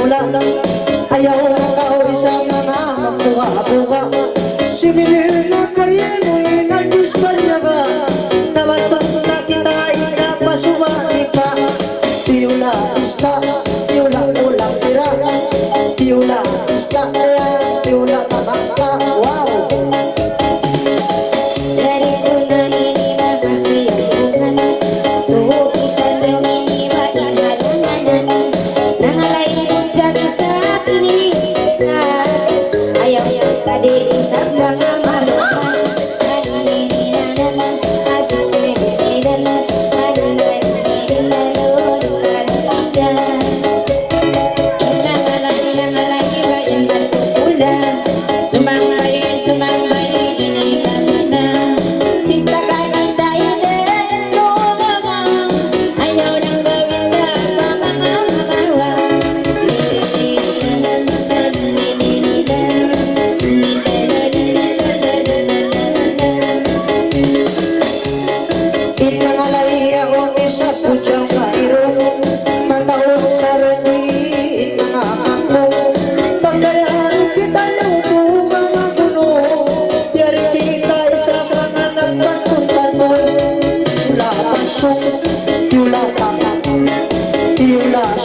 tula ayaw ikaw isang mga magbuka-buka similin na kayo mo'y nag-isbalyaga nabatong na kita ikapasuba di pa tiula isla tiula ulang tira tiula isla tiula tabangka wow. Dari una ini makasih hubungan tuh kita ini halangan nangalay jaga sa ini ayaw tadi isang mga maluman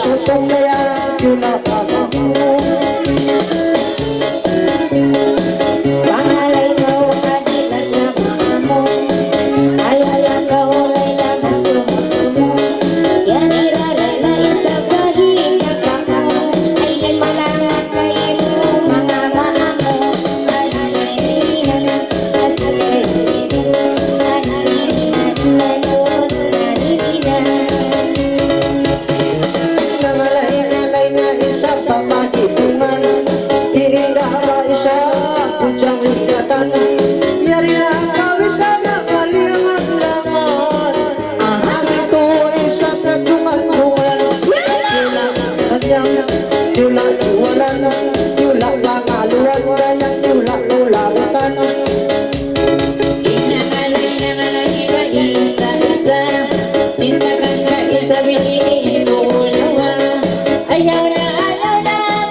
susong kaya yun na pangalay kau adila sa mga mo ayala kau layla masumusumo yan iraray na isa pahinga ka ay malangat kayo mga maamo ananininan asasayinin ananininan nanininan nangalay na isa pamagitungan iinda ba isa kudyang ligatan yari na kawisa na kaliangan langan amin ko isa sa tungan-tungan yula kanyang yula luwaran yula pangaluan kanyang yula lulawatan nangalay ba isa-isa sinsakan ka isa bilihin mo ayaw na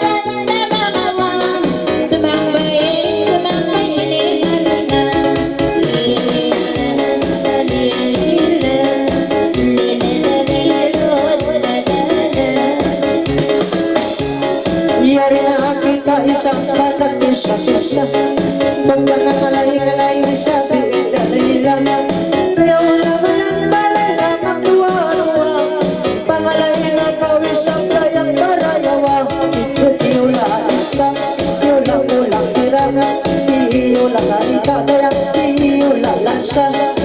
balik na mga wang sumambay yari na kita isang balat isa-isa pagka nangalay-ngalay isa biidalilang kaya wala ka ng balay na magduwa-duwa pangalay na kawis ang kayang barayawa iula isla iula ulang tira iula karita kaya iula lansa